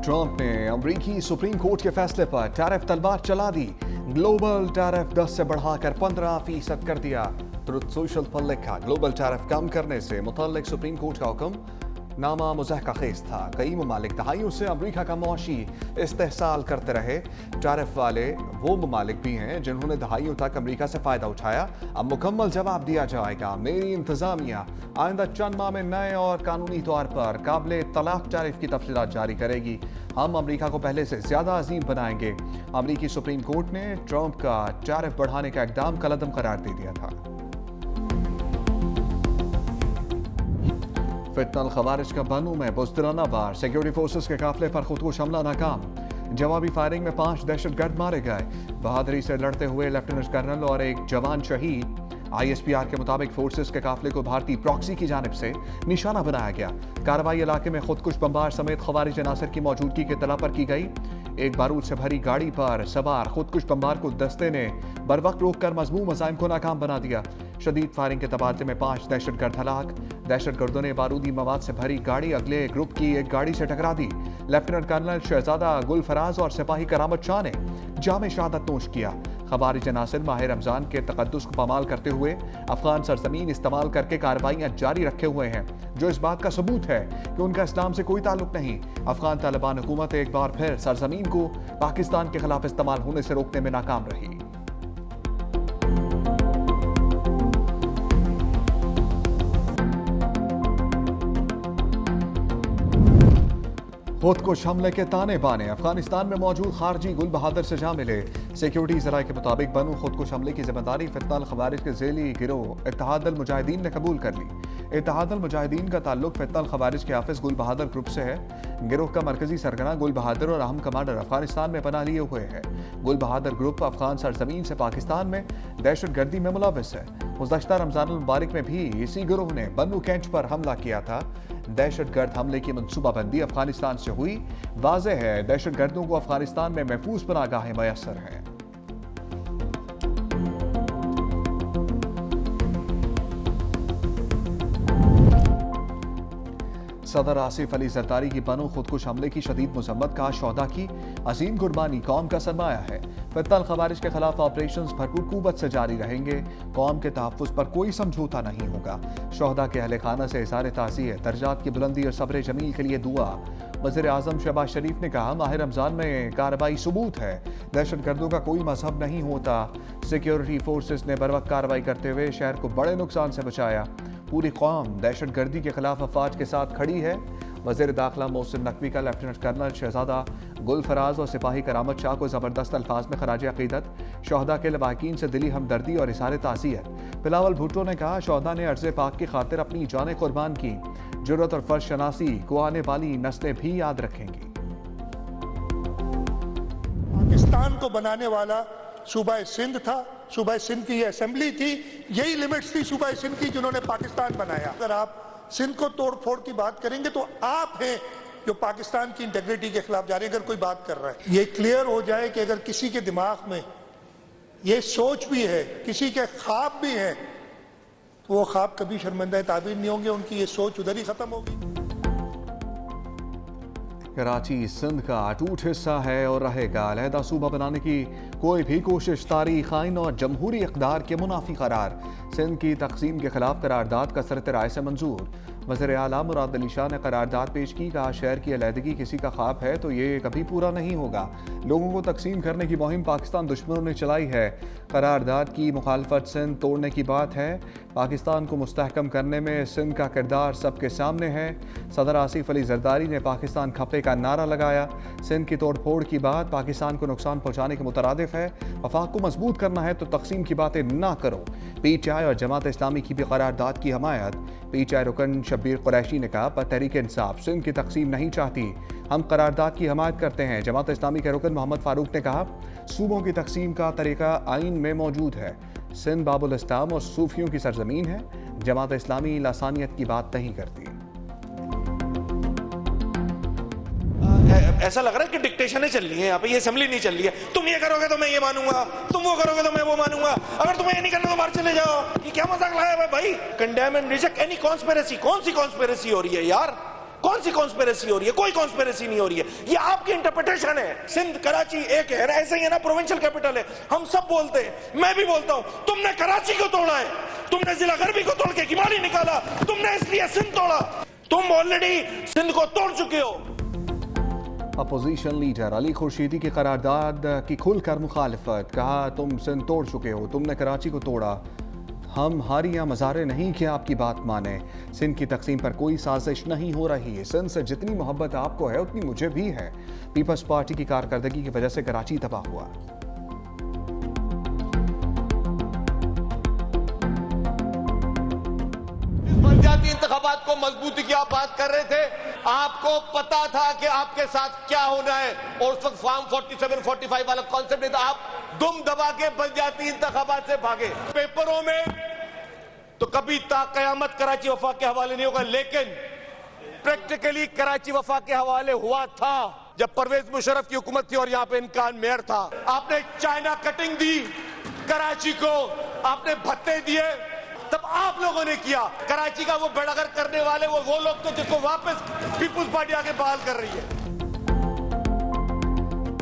Trump ने अमेरिकी supreme court के फैसले पर टैरिफ तलवार चला दी। ग्लोबल टैरिफ 10 से बढ़ाकर 15% कर दिया। ट्रुथ सोशल पर लिखा, ग्लोबल टैरिफ कम करने से मुतल्लिक सुप्रीम कोर्ट का हुक्म नामा मुज़हका खेज था। कई ममालिक दहाइयों से अमेरिका का मुआशी इस्तेहसाल करते रहे। टैरिफ वाले वो ममालिक भी हैं जिन्होंने दहाइयों तक अमेरिका से फ़ायदा उठाया। अब मुकम्मल जवाब दिया जाएगा। मेरी इंतज़ामिया आइंदा चंद माह में नए और कानूनी तौर पर काबिल तलाक टैरिफ की तफसीलात जारी करेगी। हम अमेरिका को पहले से ज़्यादा अजीम बनाएंगे। अमेरिकी सुप्रीम कोर्ट ने ट्रंप का टैरिफ बढ़ाने का इक़दाम कलअदम करार दे दिया था। फितनल खवारिज का बनू में बुज़दिलाना वार, सिक्योरिटी फोर्सेस के काफिले पर खुदकुश हमला नाकाम। जवाबी फायरिंग में 5 दहशतगर्द मारे गए। बहादुरी से लड़ते हुए लेफ्टिनेंट कर्नल और एक जवान शहीद। ISPR के मुताबिक फोर्सेस के काफिले को भारतीय प्रॉक्सी की जानिब से निशाना बनाया गया। कार्रवाई इलाके में खुदकुश बम्बार समेत खवारिज अनासर की मौजूदगी की इत्तला पर की गई। एक बारूद से भरी गाड़ी पर सवार खुदकुश बम्बार को दस्ते ने बरवक्त रोककर मजमूम अज़ाइम को नाकाम बना दिया। शदीद फायरिंग के तबादले में 5 दहशतगर्द हलाक। दहशतगर्दों ने बारूदी मवाद से भरी गाड़ी अगले ग्रुप की एक गाड़ी से टकरा दी। लेफ्टिनेंट कर्नल शहजादा गुलफराज और सिपाही करामत शाह ने जामे शहादत नोश किया। खवारिज अनासिर माह रमजान के तकद्दुस को पामाल करते हुए अफगान सरजमीन इस्तेमाल करके कार्रवाइयां जारी रखे हुए हैं, जो इस बात का सबूत है कि उनका इस्लाम से कोई ताल्लुक नहीं। अफगान तालिबान हुकूमत एक बार फिर सरजमीन को पाकिस्तान के खिलाफ इस्तेमाल होने से रोकने में नाकाम रही। खुदकुश हमले के ताने बाने, अफगानिस्तान में मौजूद खारजी गुल बहादुर से जा मिले। सिक्योरिटी ज़राए के मुताबिक बनू खुदकुश हमले की जिम्मेदारी फितनल खवारिज के ज़ेली गिरोह इत्तेहाद अल मुजाहिदीन ने कबूल कर ली। इत्तेहाद अल मुजाहिदीन का ताल्लुक फितनल खवारिज के हाफिज गुल बहादुर ग्रुप से है। गिरोह का मरकजी सरगना गुल बहादुर और अहम कमांडर अफगानिस्तान में पनाह लिए हुए है। गुल बहादुर ग्रुप अफगान सरजमीन से पाकिस्तान में दहशतगर्दी में मुलव्वस है। गुज़श्ता रमजान मुबारक में भी इसी गिरोह ने बनू कैंट पर हमला किया था। दहशतगर्द हमले की मनसूबाबंदी अफगानिस्तान से हुई। वाज़ेह है दहशतगर्दों को अफगानिस्तान में महफूज पनाहगाहें मयस्सर हैं। सदर आसिफ अली जरदारी की बनू खुदकुश हमले की शदीद मजम्मत का शोहदा की अजीम कुर्बानी कौम का सरमाया है। फितनल खवारिज के खिलाफ ऑपरेशंस भरपूर कुव्वत से जारी रहेंगे। कौम के तहफ़्फ़ुज़ पर कोई समझौता नहीं होगा। शोहदा के अहले खाना से इज़हार ताज़ियत, दर्जात की बुलंदी और सब्र जमील के लिए दुआ। वज़ीर आज़म शहबाज शरीफ ने कहा, माह रमज़ान में कार्रवाई सबूत है, दहशतगर्दों का कोई मजहब नहीं होता। सिक्योरिटी फोर्सेस ने बरवक्त कार्रवाई करते हुए शहर को बड़े नुकसान से बचाया। पूरी कौम दहशतगर्दी के खिलाफ अफवाज के साथ खड़ी है। वज़ीर दाखिला मोहसिन नकवी का लेफ्टिनेंट कर्नल शहजादा गुलफराज और सिपाही करामत शाह को ज़बरदस्त अल्फाज में खराज अक़ीदत। शोहदा के लवाकिन से दिली हमदर्दी और इज़हार ताज़ियत। बिलावल भुट्टो ने कहा, शोहदा ने अर्ज़ पाक की खातिर अपनी जान कुर्बान की। जुर्रत और फर्ज शनासी को आने वाली नस्लें भी याद रखेंगी। पाकिस्तान को बनाने वाला सूबा सिंध था। सूबा सिंध की ये असेंबली थी, यही लिमिट्स थी सूबा सिंध की जिन्होंने पाकिस्तान बनाया। अगर आप सिंध को तोड़ फोड़ की बात करेंगे तो आप हैं जो पाकिस्तान की इंटेग्रिटी के खिलाफ जा रहे हैं। अगर कोई बात कर रहा है, ये क्लियर हो जाए कि अगर किसी के दिमाग में ये सोच भी है, किसी के ख्वाब भी हैं, तो वो ख्वाब कभी शर्मिंदा ताबीर नहीं होंगे। उनकी ये सोच उधर ही खत्म होगी। कराची सिंध का अटूट हिस्सा है और रहेगा। अलहदा सूबा बनाने की कोई भी कोशिश तारीख, आइन और जमहूरी इक़दार के मुनाफी करार। सिंध की तक़सीम के खिलाफ करारदाद कसरत राय से मंजूर। वज़ीर आला मुराद अली शाह ने करारदाद पेश की। कहा, शहर की अलहदगी किसी का ख्वाब है तो ये कभी पूरा नहीं होगा। लोगों को तकसीम करने की मुहिम पाकिस्तान दुश्मनों ने चलाई है। करारदाद की मुखालफत सिंध तोड़ने की बात है। पाकिस्तान को मुस्तहकम करने में सिंध का किरदार सबके सामने है। सदर आसिफ अली जरदारी ने पाकिस्तान खपे का नारा लगाया। सिंध की तोड़ फोड़ की बात पाकिस्तान को नुकसान पहुँचाने के मुतरादिफ है। वफाक को मजबूत करना है तो तकसीम की बातें ना करो। PTI और जमात इस्लामी की भी करारदाद की हमायत। PTI रुकन शब्बीर कुरैशी ने कहा, पर तहरीक इंसाफ सिंध की तकसीम नहीं चाहती, हम करारदाद की हमायत करते हैं। जमात इस्लामी के रुकन मोहम्मद फारूक ने कहा, सूबों की तकसीम का तरीका आइन में मौजूद है। सिंध बाबुल इस्लाम और सूफियों की सरजमीन है। जमात इस्लामी लासानियत की बात नहीं करती। ऐसा लग रहा है कि डिक्टेशनें चल रही है यहाँ पे, ये असेंबली नहीं चल रही है। तुम ये करोगे तो मैं ये मानूंगा, तुम वो करोगे तो मैं वो मानूंगा, अगर तुम्हें ये नहीं करना तो बाहर चले जाओ। ये क्या मजाक लगाया है भाई? Condemn and reject any conspiracy. कौन सी कॉन्स्पिरेसी हो रही है यार? कौन सी कॉन्स्पिरेसी हो रही है? कोई कॉन्स्पिरेसी नहीं हो रही है, ये आपकी इंटरप्रिटेशन है। सिंध कराची एक है, ऐसे ही है ना, प्रोविंशियल कैपिटल है, हम सब बोलते हैं, मैं भी बोलता हूं। तुमने कराची को तोड़ा है, तुमने जिला गरबी को तोड़ के किमानी निकाला, तुमने इसलिए सिंध तोड़ा। तुम ऑलरेडी सिंध को तोड़ चुके हो। अपोजिशन लीडर अली खुर्शीदी की करारदाद की खुलकर मुखालिफत, कहा तुम सिंध तोड़ चुके हो, तुमने कराची को तोड़ा, हम हारियां मज़ारे नहीं कि आपकी बात माने। सिंध की तकसीम पर कोई साजिश नहीं हो रही है, सिंध से जितनी मोहब्बत आपको है उतनी मुझे भी है। पीपल्स पार्टी की कारकर्दगी की वजह से कराची तबाह हुआ। पंचायती इंतखाबात को मजबूती की आप बात कर रहे थे, आपको पता था कि आपके साथ क्या होना है, और उस वक्त फॉर्म 47, 45 वाला कॉन्सेप्ट नहीं था। आप दुम दबा के पंचायती इंतखाबात से भागे। पेपरों में तो कभी कयामत कराची वफाक के हवाले नहीं होगा, लेकिन प्रैक्टिकली कराची वफाक के हवाले हुआ था जब परवेज मुशर्रफ की हुकूमत थी और यहां पे इनका मेयर था। आपने चाइना कटिंग दी कराची को, आपने भत्ते दिए, तब आप लोगों ने किया। कराची का वो बेड़ागर करने वाले वो लोग तो जिसको वापस पीपुल्स पार्टी आगे बहाल कर रही है।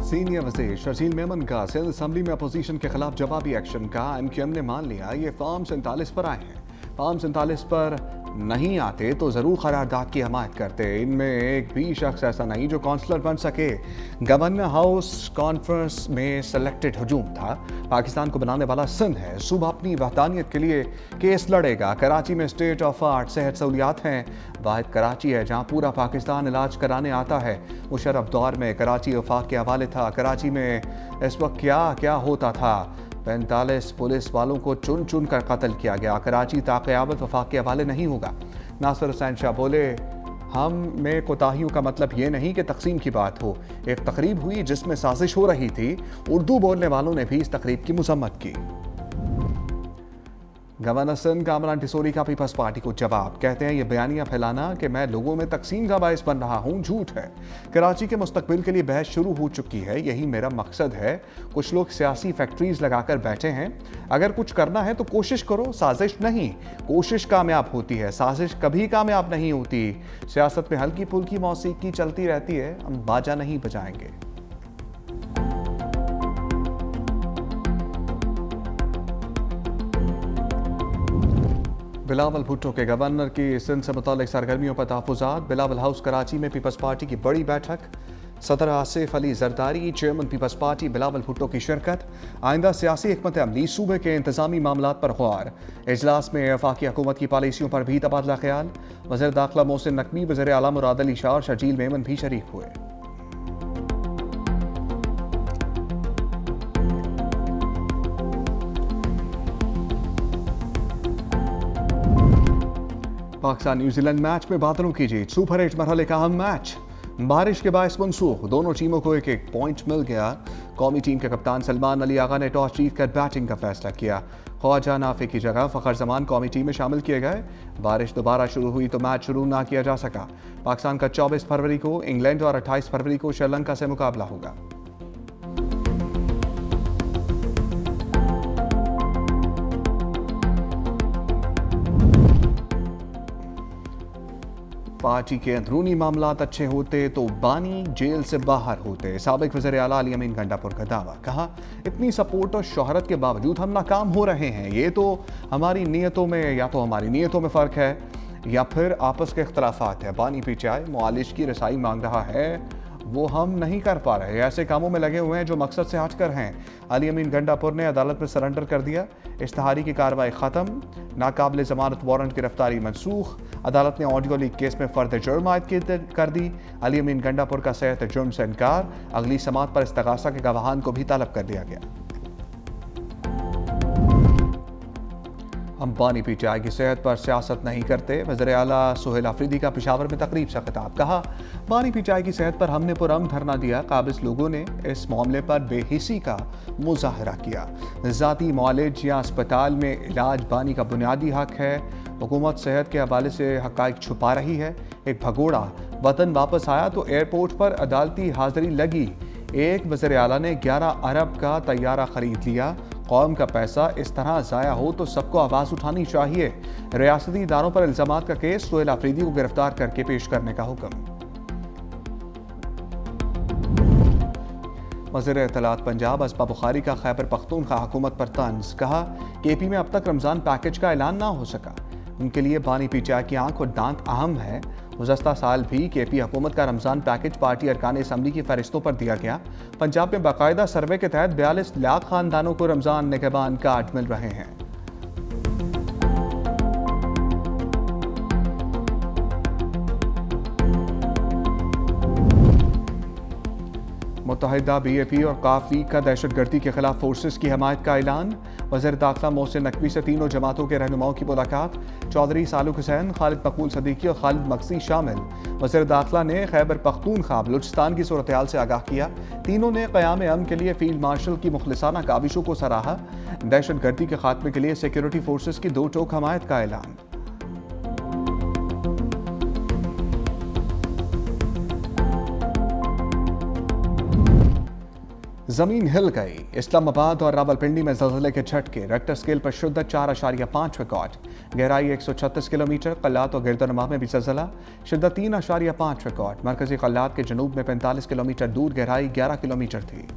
सीनियर वज़ीर शर्जील मेमन का सिंध असम्बली में अपोजिशन के खिलाफ जवाबी एक्शन का MQM ने मान लिया। ये फॉर्म 47 पर आए हैं, फॉर्म 47 पर नहीं आते तो ज़रूर करारदाद की हमायत करते। इनमें एक भी शख्स ऐसा नहीं जो काउंसलर बन सके। गवर्नर हाउस कॉन्फ्रेंस में सेलेक्टेड हजूम था। पाकिस्तान को बनाने वाला सिंध है, सूबा अपनी वहदानियत के लिए केस लड़ेगा। कराची में स्टेट ऑफ आर्ट सेहत सहूलियात हैं, वाहिद कराची है जहाँ पूरा पाकिस्तान इलाज कराने आता है। मुशर्रफ दौर में कराची वफाक के हवाले था। कराची में इस वक्त क्या क्या होता था? 45 पुलिस वालों को चुन चुन कर कत्ल किया गया। कराची ताक़यामत वफाक के हवाले नहीं होगा। नासिर हुसैन शाह बोले, हम में कोताहियों का मतलब ये नहीं कि तकसीम की बात हो। एक तकरीब हुई जिसमें साजिश हो रही थी, उर्दू बोलने वालों ने भी इस तकरीब की मजम्मत की। गवर्नर सिंध कामरान टिसोरी का पीपल्स पार्टी को जवाब, कहते हैं ये बयानियां फैलाना कि मैं लोगों में तकसीम का बायस बन रहा हूं, झूठ है। कराची के मुस्तकबिल के लिए बहस शुरू हो चुकी है, यही मेरा मकसद है। कुछ लोग सियासी फैक्ट्रीज लगाकर बैठे हैं। अगर कुछ करना है तो कोशिश करो, साजिश नहीं। कोशिश कामयाब होती है, साजिश कभी कामयाब नहीं होती। सियासत में हल्की फुल्की मौसीकी चलती रहती है, हम बाजा नहीं बजाएंगे। बिलावल भुट्टो के गवर्नर की सिंध से मुताल्लिक सरगर्मियों पर तहफ़्फ़ुज़ात। बिलावल हाउस कराची में पीपल्स पार्टी की बड़ी बैठक। सदर Asif Ali Zardari, chairman Peoples Party Bilawal Bhutto की शिरकत। आइंदा सियासी हिकमत अमली, सूबे के इंतजामी मामलात पर गौर। इजलास में वफाकी हुकूमत की पॉलिसियों पर भी तबादला ख्याल। वज़ीर दाखिला मोहसिन नकवी, वज़ीर आला मुराद अली शाह और शर्जील मेमन भी शरीक हुए। पाकिस्तान न्यूजीलैंड मैच में बादलों की जीत। सुपर 8 मरहले का अहम मैच बारिश के बायस मनसूख, दोनों टीमों को एक एक पॉइंट मिल गया। कौमी टीम के कप्तान सलमान अली आगा ने टॉस जीतकर बैटिंग का फैसला किया। ख्वाजा नाफे की जगह फ़खर जमान कौमी टीम में शामिल किए गए। बारिश दोबारा शुरू हुई तो मैच शुरू ना किया जा सका। पाकिस्तान का 24 फरवरी को इंग्लैंड और 28 फरवरी को श्रीलंका से मुकाबला होगा। पार्टी के अंदरूनी मामलात अच्छे होते तो बानी जेल से बाहर होते। साबिक वज़ीर आला अली अमीन गंडापुर का दावा, कहा इतनी सपोर्ट और शोहरत के बावजूद हम नाकाम हो रहे हैं। ये तो हमारी नीयतों में, या तो हमारी नीयतों में फ़र्क है या फिर आपस के इख्तलाफात है। बानी पीटीआई मुआलिज की रसाई मांग रहा है, वो हम नहीं कर पा रहे। ऐसे कामों में लगे हुए हैं जो मकसद से हटकर हैं। अली अमीन गंडापुर ने अदालत में सरेंडर कर दिया। इश्तहारी की कार्रवाई ख़त्म। नाकाबिल ज़मानत वारंट गिरफ्तारी मनसूख। अदालत ने ऑडियो लीक केस में फ़र्द जुर्म आयद कर दी। अली अमीन गंडापुर का सेहत जुर्म से इनकार। अगली समात पर इस्तगासा के गवाहान को भी तलब कर दिया गया। हम बानी पीटीआई की सेहत पर सियासत नहीं करते। वज़ीर आला सुहेल अफरीदी का पेशावर में तकरीब से खिताब, कहा बानी पीटीआई की सेहत पर हमने पुरअमन धरना दिया। काबिज लोगों ने इस मामले पर बेहिसी का मुजाहरा किया। ज़ाती मुआलिज या अस्पताल में इलाज बानी का बुनियादी हक है। हुकूमत सेहत के हवाले से हक़ाइक़ छुपा रही है। एक भगोड़ा वतन वापस आया तो एयरपोर्ट पर अदालती हाज़िरी लगी। एक वज़ीर आला ने 11 अरब का तैयारा खरीद लिया। कौम का पैसा इस तरह ज़ाया हो तो सबको आवाज़ उठानी चाहिए। रियासती इदारों पर इल्ज़ामात का केस, सोहेल आफरीदी को गिरफ्तार करके पेश करने का हुक्म। वज़ीर इत्तलात पंजाब असबा बुखारी का खैबर पख्तूनख्वा हुकूमत पर तंज, कहा केपी में अब तक रमज़ान पैकेज का ऐलान ना हो सका, उनके लिए बानी पीचाई की आंख और दांत अहम है। गुज़श्ता साल भी केपी हुकूमत का रमज़ान पैकेज पार्टी अरकान असम्बली की फहरिस्तों पर दिया गया। पंजाब में बाकायदा सर्वे के तहत 42 लाख खानदानों को रमज़ान निगहबान कार्ड मिल रहे हैं। मुत्तहिदा BAP और काफ लीग का दहशतगर्दी के खिलाफ फोर्सेस की हमायत का ऐलान। वज़ीर दाखिला मोहसिन नकवी से तीनों जमातों के रहनुमाओं की मुलाकात। चौधरी सालुक हुसैन, खालिद मकबूल सदीकी और खालिद मकसी शामिल। वज़ीर दाखिला ने खैबर पख्तूनख्वा बलूचिस्तान की सूरत हाल से आगाह किया। तीनों ने क़याम अमन के लिए फील्ड मार्शल की मुखलिसाना काविशों को सराहा। दहशतगर्दी के खात्मे के लिए सिक्योरिटी फोर्सेस की दो टोक हमायत का ऐलान। जमीन हिल गई, इस्लामाबाद और रावलपिंडी में ज़लज़ले के झटके। रेक्टर स्केल पर शिद्दत 4.5 रिकॉर्ड, गहराई 136 किलोमीटर। कल्लात और गिरदोनमा में भी ज़लज़ला, शिद्दत 3.5 रिकॉर्ड। मरकजी कल्लात के जनूब में 45 किलोमीटर दूर गहराई 11 किलोमीटर थी।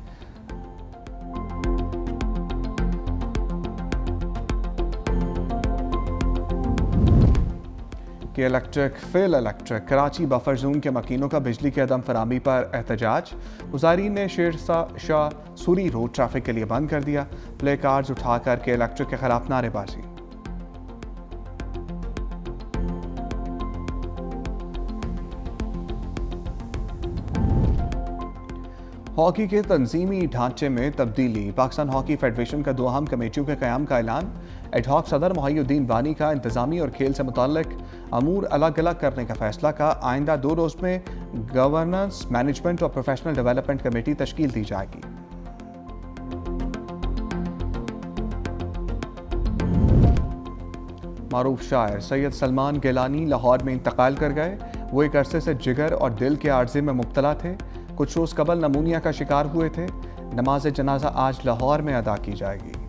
कि electric fail electric, Karachi buffer zone के मकीनों का बिजली के अदम फरामी पर एहतजाज। मुजाहिरीन ने शेरशाह सूरी रोड ट्रैफिक के लिए बंद कर दिया। प्ले कार्ड्स उठाकर के इलेक्ट्रिक के खिलाफ नारेबाजी। हॉकी के तंजीमी ढांचे में तब्दीली, पाकिस्तान हॉकी फेडरेशन का 2 अहम कमेटियों के क़याम का ऐलान। एडहॉक सदर मोहिउद्दीन बानी का इंतजामी और खेल से मुताल्लिक अमूर अलग अलग करने का फैसला का। आइंदा 2 रोज़ में गवर्नेंस, मैनेजमेंट और प्रोफेशनल डेवलपमेंट कमेटी तश्कील दी जाएगी। मारूफ शायर सैयद सलमान गिलानी लाहौर में इंतकाल कर गए। वो एक अरसे से जिगर और दिल के आर्जे में मुब्तला थे। कुछ रोज़ कबल नमूनिया का शिकार हुए थे। नमाज जनाजा आज लाहौर में अदा की जाएगी।